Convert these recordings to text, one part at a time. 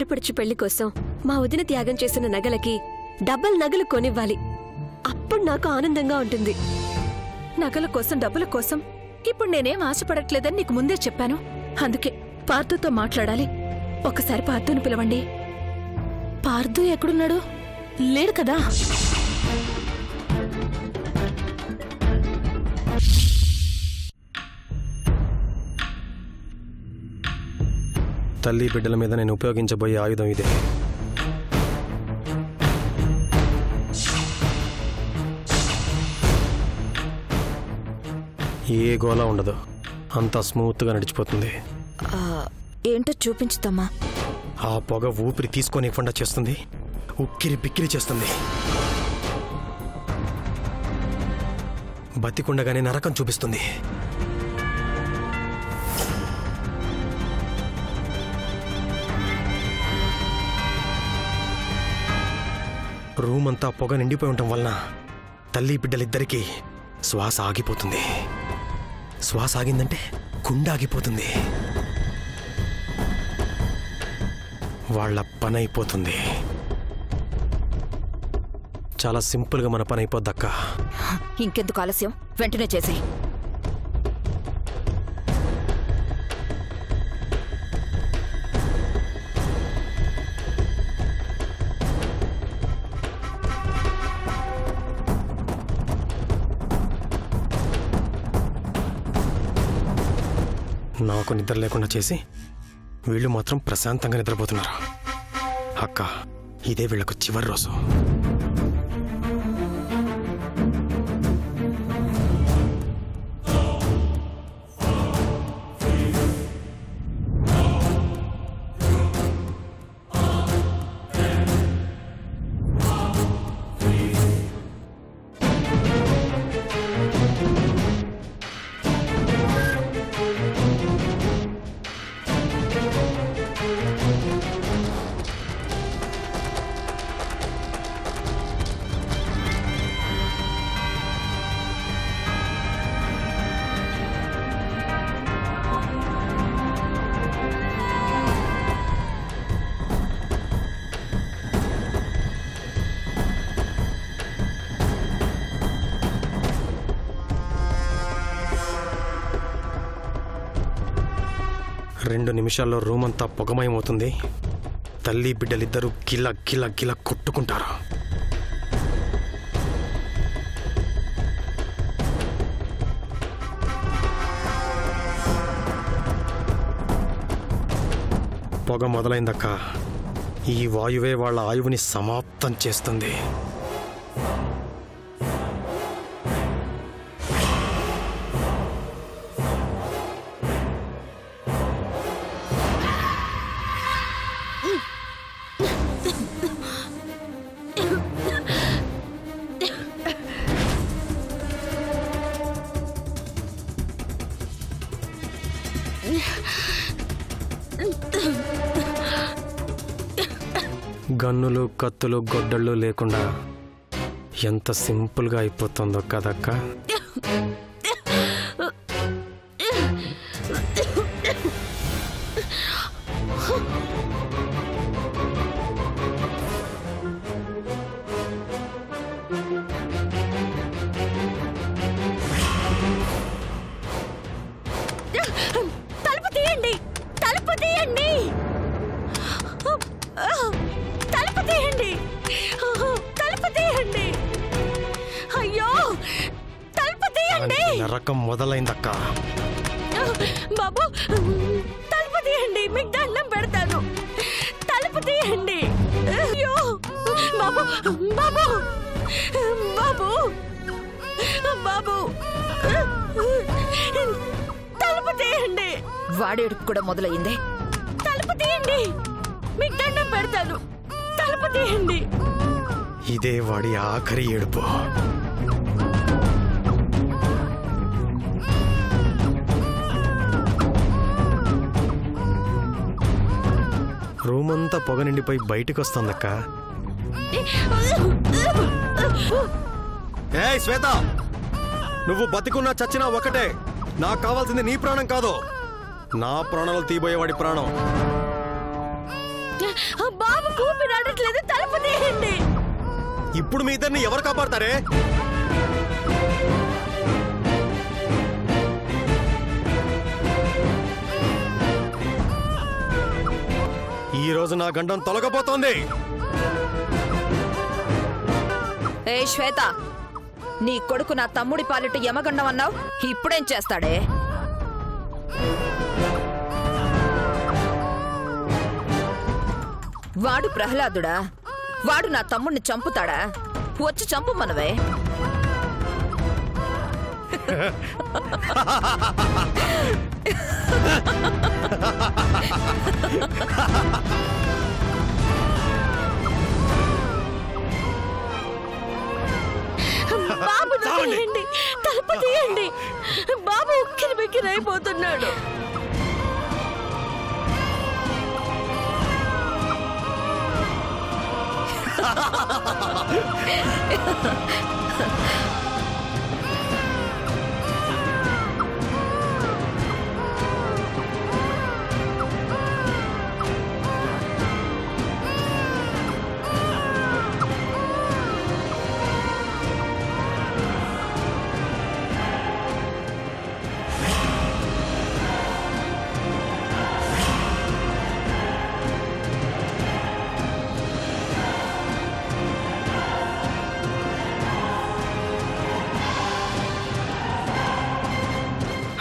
ఆడపడుచు పెళ్లి కోసం మా వదిన త్యాగం చేసిన నగలకి డబల్ నగలు కొనివ్వాలి. అప్పుడు నాకు ఆనందంగా ఉంటుంది. నగల కోసం డబ్బుల కోసం ఇప్పుడు నేనేం ఆశపడట్లేదని నీకు ముందే చెప్పాను. అందుకే పార్థుతో మాట్లాడాలి. ఒకసారి పార్థుని పిలవండి. పార్థు ఎక్కడున్నాడు? లేడు కదా. తల్లి బిడ్డల మీద నేను ఉపయోగించబోయే ఆయుధం ఇదే. ఏ గోలా ఉండదు, అంతా స్మూత్గా నడిచిపోతుంది. ఏంటో చూపించుతామా? ఆ పొగ ఊపిరి తీసుకోనివ్వకుండా చేస్తుంది, ఉక్కిరి బిక్కిరి చేస్తుంది. బతికుండగానే నరకం చూపిస్తుంది. రూమ్ అంతా పొగ నిండిపోయి ఉండటం వలన తల్లి బిడ్డలిద్దరికీ శ్వాస ఆగిపోతుంది. శ్వాస ఆగిందంటే గుండె ఆగిపోతుంది. వాళ్ళ పని అయిపోతుంది. చాలా సింపుల్గా మన పని అయిపోద్దక్క. ఇంకెందుకు ఆలస్యం? వెంటనే చేసి నాకు నిద్ర లేకుండా చేసి వీళ్ళు మాత్రం ప్రశాంతంగా నిద్రపోతున్నారు. అక్క, ఇదే వీళ్లకు చివరి రోజు. రెండు నిమిషాల్లో రూమ్ అంతా పొగమయమవుతుంది. తల్లి బిడ్డలిద్దరూ గిల్ల గిల్ల గిల్ల కొట్టుకుంటారు. పొగ మొదలైందక్క. ఈ వాయువే వాళ్ళ ఆయువుని సమాప్తం చేస్తుంది. గన్నులు, కత్తులు, గొడ్డళ్ళు లేకుండా ఎంత సింపుల్గా అయిపోతుందో కదక్క. తలుపు తీయండి, తలుపు తీయండి, తలుపు తీయండి, తలుపు తీయండి. అయ్యో, తలుపు తీయండి. నరకం మొదలైందక్క. బాబు, తలుపు తీయండి, మీకు దండం పెడతాను. తలుపు తీయండి. అయ్యో బాబు, బాబు, బాబు, బాబు, తలుపు తీయండి. వాడేడుపు కూడా మొదలయ్యింది. తలుపు తీయండి, మీకు దండం పెడతాను. తలుపు తీయండి. ఇదే వాడి ఆఖరి ఏడుపు. రూమ్ అంతా పొగ నిండిపోయి బయటకు వస్తుందక్క. ఏయ్ శ్వేత, నువ్వు బతికున్నా చచ్చినా ఒకటే. నాకు కావాల్సింది నీ ప్రాణం కాదు, నా ప్రాణాలు తీయబోయేవాడి ప్రాణం. బాబు కూపిరి ఆడట్లేదు, తలుపు తీయండి. ఇప్పుడు మీ ఇద్దరిని ఎవరు కాపాడతారే? ఈ రోజు నా గండం తొలగపోతోంది. ఏ శ్వేత, నీ కొడుకు నా తమ్ముడి పాలిట యమగండం అన్నావు, ఇప్పుడేం చేస్తాడే? వాడు ప్రహ్లాదుడా? వాడు నా తమ్ముడిని చంపుతాడా? వచ్చి చంపు మనవే. బాబు తీయండి, తలుపు తీయండి. బాబు ఉక్కిరి బిక్కిరి అయిపోతున్నాడు.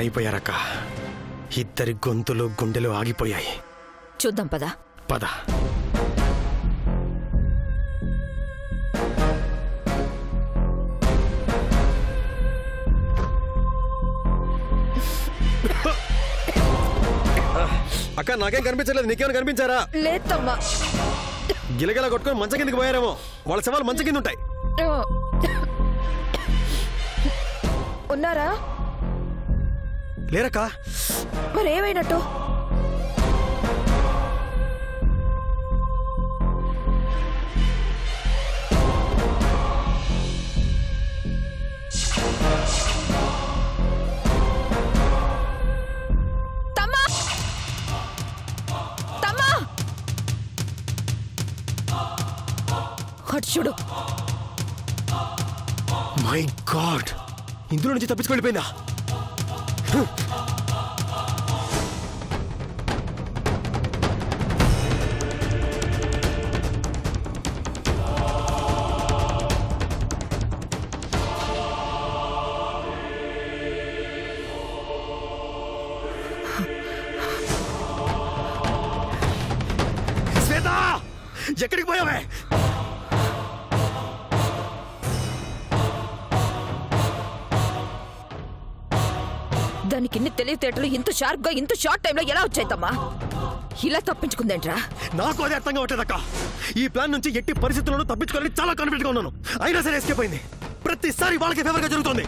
అయిపోయారక్క. ఇద్దరి గొంతులు గుండెలు ఆగిపోయాయి. చూద్దాం పద. పద. అక్క నాకేం కనిపించలేదు, నీకేమైనా కనిపించారా? లేదమ్మా. గిలగిలా కొట్టుకొని మంచం కిందకి పోయారేమో. వాళ్ళ శవాలు మంచం కింద ఉంటాయి. ఉన్నారా? లేరక్క. మరేమైనట్టు? తమ్మా, తమ్మా, చూడు. మై గాడ్, ఇందులో నుంచి తప్పించుకెళ్ళిపోయిందా? శ్వేత, ఎక్కడికి పోయావే? దానికి ఇన్ని తెలివితేటలు ఇంత షార్ప్ గా ఇంత షార్ట్ టైంలో ఎలా వచ్చాయితమ్మా? ఇలా తప్పించుకుందేంట్రా? నాకు అదే అర్థం కావట్లేదక్క. ఈ ప్లాన్ నుంచి ఎట్టి పరిస్థితుల్లోనూ తప్పించుకోవాలని చాలా కాన్ఫిడెంట్ గా ఉన్నాను. అయినా సరే ఎస్కేప్ అయింది. ప్రతిసారి వాళ్ళకి ఫేవర్ గా జరుగుతుంది.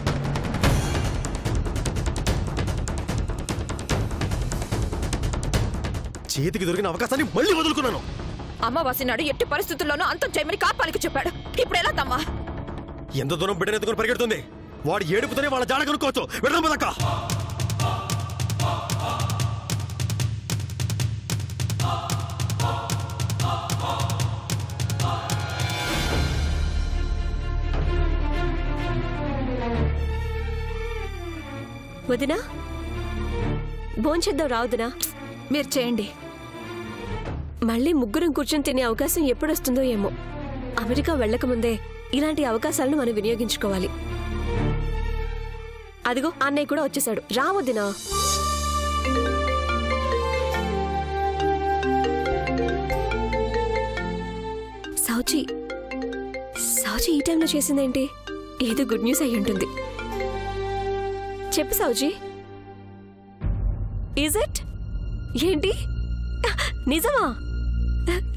చేతికి దొరికిన అవకాశాన్ని మళ్ళీ వదులుకున్నాను. అమావాస్య నాడు ఎట్టి పరిస్థితుల్లోనూ అంతం చేయమని కాపాలికి చెప్పాడు. ఇప్పుడు ఎలా తమ్మా? ఎంత దూరం బిడ్డను ఎత్తుకొని పరిగెడుతుంది. వాడు ఏడుపుతోనే వాళ్ళ జాడ కనుక్కోవచ్చు. వెళ్దాం పదక్క. వదినా, భోంచేద్దాం రావదునా? మీరు చేయండి. మళ్ళీ ముగ్గురం కూర్చొని తినే అవకాశం ఎప్పుడొస్తుందో ఏమో. అమెరికా వెళ్లకముందే ఇలాంటి అవకాశాలను మనం వినియోగించుకోవాలి. అదిగో అన్నయ్య కూడా వచ్చేసాడు. రావద్దునా? సౌచి సౌచి ఈ టైంలో చేసిందేంటి? ఏదో గుడ్ న్యూస్ అయి ఉంటుంది. చెప్పు సౌజీ. Is it? ఏంటి? నిజమా?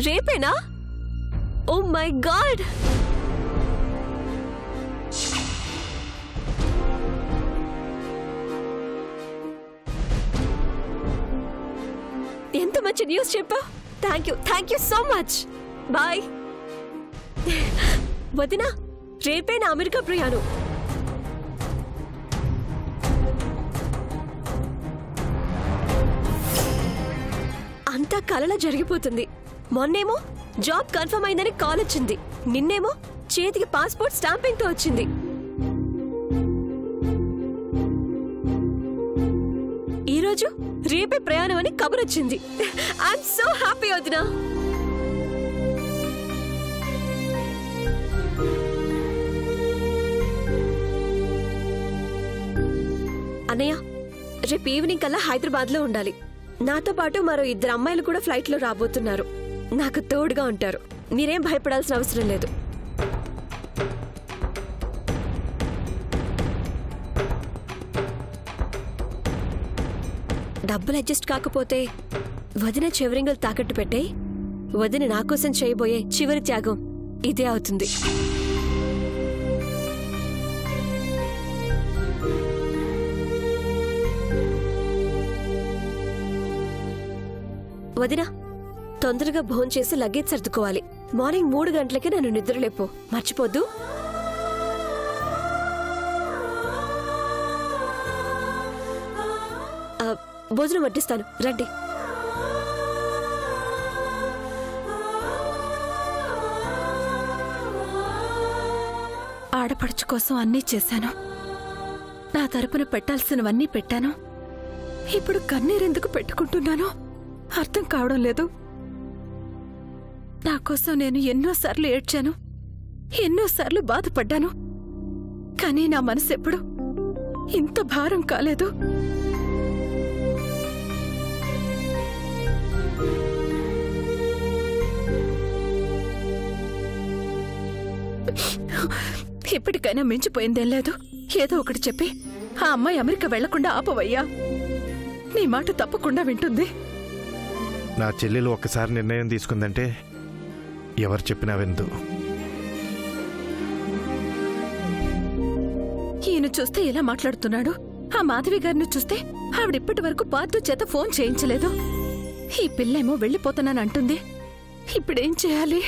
రేపేనా? Oh my god! ఎంత మంచి న్యూస్ చెప్పావు. Thank you so much. Bye. వదినా, రేపే నా అమెరికా ప్రయాణం. అంతా కలలా జరిగిపోతుంది. మొన్నేమో జాబ్ కన్ఫర్మ్ అయిందని కాల్ వచ్చింది, నిన్నేమో చేతికి పాస్పోర్ట్ స్టాంపింగ్ తో వచ్చింది. ఈరోజు రేపే ప్రయాణం అని కబురొచ్చింది. ఐఎమ్ సో హ్యాపీ వదినా. అన్నయ్య, రేపు ఈవినింగ్ కల్లా హైదరాబాద్ లో ఉండాలి. నాతో పాటు మరో 2 అమ్మాయిలు కూడా ఫ్లైట్ లో రాబోతున్నారు. నాకు తోడుగా ఉంటారు. మీరేం భయపడాల్సిన అవసరం లేదు. డబ్బులు అడ్జస్ట్ కాకపోతే వదిన చెవరింగలు తాకట్టు పెట్టే వదిన నా కోసం చేయబోయే చివరి త్యాగం ఇదే అవుతుంది. వదినా, తొందరగా భోంచేసి లగేజ్ సర్దుకోవాలి. మార్నింగ్ 3 గంటలకే నన్ను నిద్రలేపో, మర్చిపోద్దు. భోజనం వడ్డిస్తాను, రండి. ఆడపడుచు కోసం అన్నీ చేశాను. నా తరపున పెట్టాల్సినవన్నీ పెట్టాను. ఇప్పుడు కన్నీరెందుకు పెట్టుకుంటున్నానో అర్థం కావడం లేదు. నా కోసం నేను ఎన్నోసార్లు ఏడ్చాను, ఎన్నోసార్లు బాధపడ్డాను. కానీ నా మనసు ఎప్పుడు ఇంత భారం కాలేదు. ఇప్పటికైనా మించిపోయిందేం లేదు. ఏదో ఒకటి చెప్పి ఆ అమ్మాయి అమెరికా వెళ్లకుండా ఆపవయ్యా. నీ మాట తప్పకుండా వింటుంది. నా చెల్లెలు ఒక్కసారి నిర్ణయం తీసుకుందంటే ఎవరు చెప్పినా విందు. ఈయన చూస్తే ఎలా మాట్లాడుతున్నాడు. ఆ మాధవి గారిని చూస్తే ఆవిడిప్పటి వరకు పార్థు చేత ఫోన్ చేయించలేదు. ఈ పిల్లేమో వెళ్ళిపోతానంటుంది. ఇప్పుడేం చేయాలి?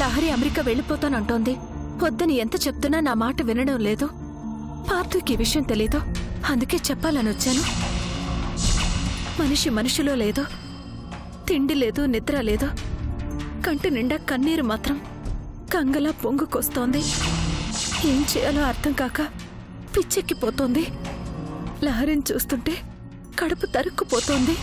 లహరి అమెరికా వెళ్ళిపోతానంటోంది. వద్దని ఎంత చెప్తున్నా నా మాట వినడం లేదు. పార్థుకి ఈ విషయం తెలీదు. అందుకే చెప్పాలని వచ్చాను. మనిషి మనిషిలో లేదు, తిండి లేదు, నిద్ర లేదు. కంటి నిండా కన్నీరు మాత్రం కంగలా పొంగుకొస్తోంది. ఏం చేయాలో అర్థం కాక పిచ్చెక్కిపోతోంది. లహరిని చూస్తుంటే కడుపు తరుక్కుపోతోంది.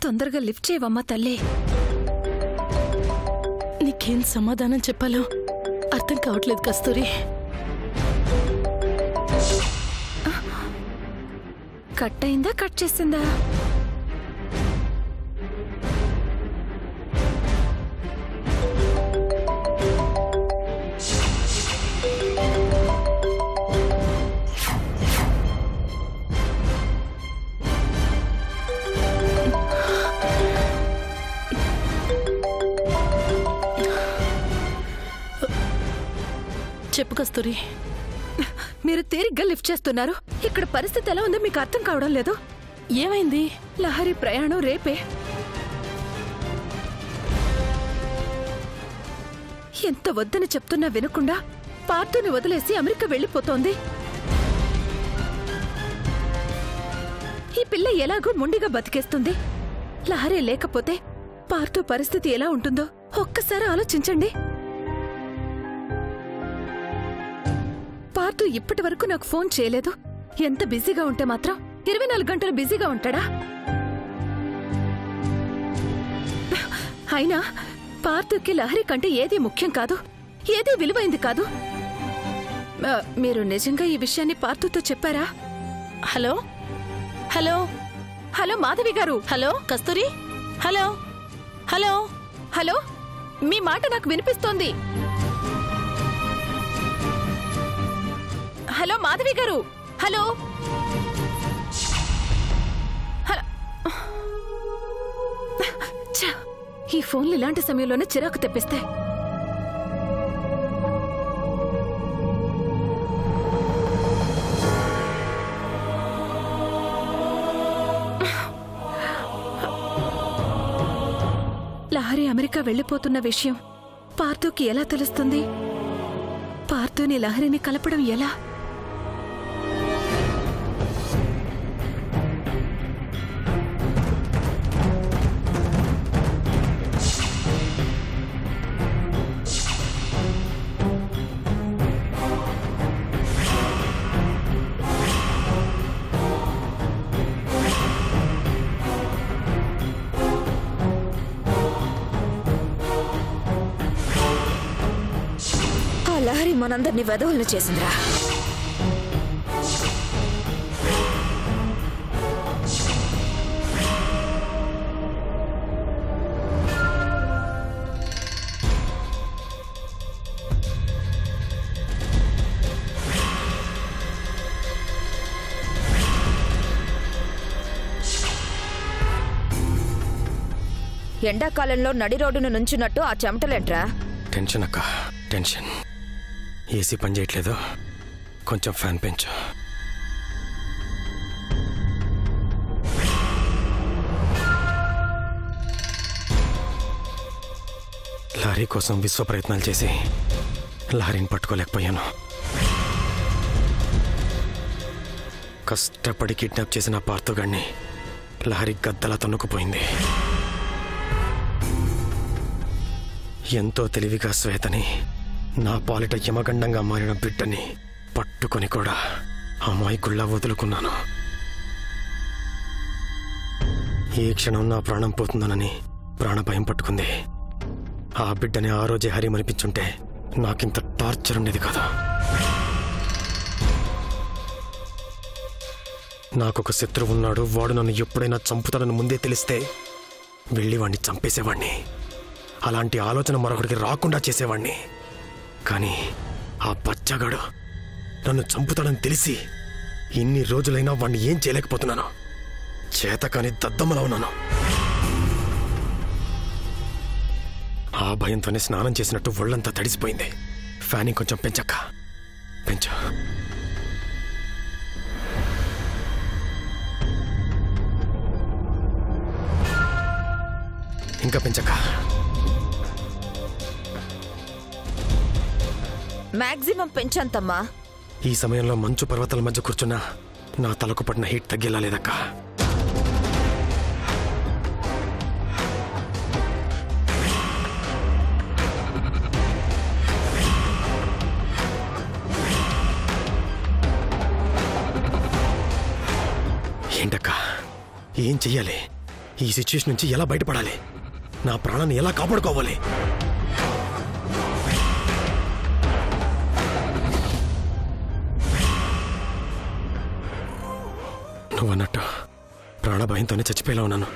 తొందరగా లిఫ్ట్ చేయవమ్మా తల్లి. నీకేం సమాధానం చెప్పాలో అర్థం కావట్లేదు కస్తూరి. కట్ అయిందా, కట్ చేసిందా? చెప్పు కస్తూరి. మీరు తేలిగ్గా లిఫ్ట్ చేస్తున్నారు. ఇక్కడ పరిస్థితి ఎలా ఉందో మీకు అర్థం కావడం లేదు. ఏమైంది? లహరి ప్రయాణం రేపే. ఎంత వద్దని చెప్తున్నా వినకుండా పార్థుని వదిలేసి అమెరికా వెళ్ళిపోతోంది. ఈ పిల్ల ఎలాగో మొండిగా బతికేస్తుంది. లహరి లేకపోతే పార్థు పరిస్థితి ఎలా ఉంటుందో ఒక్కసారి ఆలోచించండి. పార్థు ఇప్పటి వరకు నాకు ఫోన్ చేయలేదు. ఎంత బిజీగా ఉంటే మాత్రం 24 గంటలు బిజీగా ఉంటాడా? అయినా పార్థుకి లహరి కంటే ఏదీ ముఖ్యం కాదు, ఏదీ విలువైంది కాదు. మీరు నిజంగా ఈ విషయాన్ని పార్థుతో చెప్పారా? హలో హలో హలో మాధవి గారు. హలో కస్తూరి. హలో హలో హలో, మీ మాట నాకు వినిపిస్తోంది. హలో మాధవి గారు. Hello hello. ఛ, ఈ ఫోన్లు ఇలాంటి సమయంలోనే చిరాకు తెప్పిస్తాయి. లహరి అమెరికా వెళ్ళిపోతున్న విషయం పార్థుకి ఎలా తెలుస్తుంది? పార్థుని లహరిని కలపడం ఎలా? లహరి మనందరినీ వెధవలను చేసిందిరా. ఎండాకాలంలో నడి రోడ్డును నుంచున్నట్టు ఆ చెమటలేంట్రా? టెన్షన్ అక్క, టెన్షన్. ఏసీ పని చేయట్లేదు, కొంచెం ఫ్యాన్ పెంచు. లారీ కోసం విశ్వ ప్రయత్నాలు చేసి లారీని పట్టుకోలేకపోయాను. కష్టపడి కిడ్నాప్ చేసిన పార్థుగాడిని లారీ గద్దలా తన్నుకుపోయింది. ఎంతో తెలివిగా శ్వేతని, నా పాలిట యమగండంగా మారిన బిడ్డని పట్టుకొని కూడా అమాయకుల్లా వదులుకున్నాను. ఏ క్షణం నా ప్రాణం పోతుందనని ప్రాణభయం పట్టుకుంది. ఆ బిడ్డని ఆ రోజే హరిమనిపించుంటే నాకింత టార్చర్ ఉండేది కదా. నాకొక శత్రువు ఉన్నాడు, వాడు నన్ను ఎప్పుడైనా చంపుతాడని ముందే తెలిస్తే వెళ్ళి వాణ్ణి చంపేసేవాణ్ణి. అలాంటి ఆలోచన మరొకడికి రాకుండా చేసేవాణ్ణి. కానీ ఆ బచ్చగాడు నన్ను చంపుతాడని తెలిసి ఇన్ని రోజులైనా వాణ్ణి ఏం చేయలేకపోతున్నాను. చేతకాని దద్దమ్మలా ఉన్నాను. ఆ భయంతోనే స్నానం చేసినట్టు ఒళ్ళంతా తడిసిపోయింది. ఫ్యానింగ్ కొంచెం పెంచక్క, పెంచు. ఇంకా పెంచక్క. మాక్సిమం పెంచంతమ్మా. ఈ సమయంలో మంచు పర్వతాల మధ్య కూర్చున్నా నా తలకు పడిన హీట్ తగ్గేలా లేదక్క. ఏంటక్క, ఏం చెయ్యాలి? ఈ సిచ్యుయేషన్ నుంచి ఎలా బయటపడాలి? నా ప్రాణాన్ని ఎలా కాపాడుకోవాలి? నువ్వన్నట్టు ప్రాణభయంతోనే చచ్చిపోయేలా ఉన్నాను.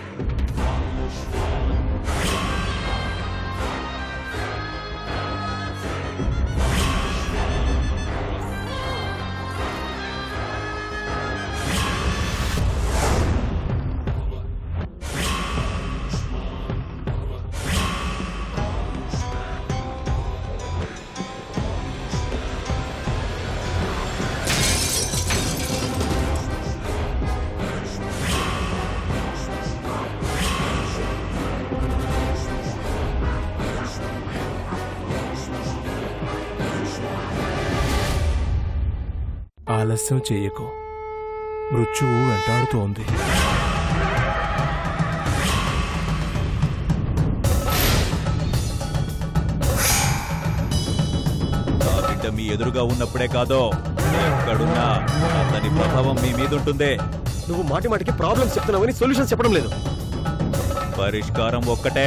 ఆలస్యం చేయకు, మృత్యువు వెంటాడుతోంది. నా బిడ్డ మీ ఎదురుగా ఉన్నప్పుడే కాదో, ఎక్కడున్నా అతని ప్రభావం మీ మీద ఉంటుంది. నువ్వు మాటి మాటికి ప్రాబ్లమ్స్ చెప్తున్నావని సొల్యూషన్స్ చెప్పడం లేదు. పరిష్కారం ఒక్కటే.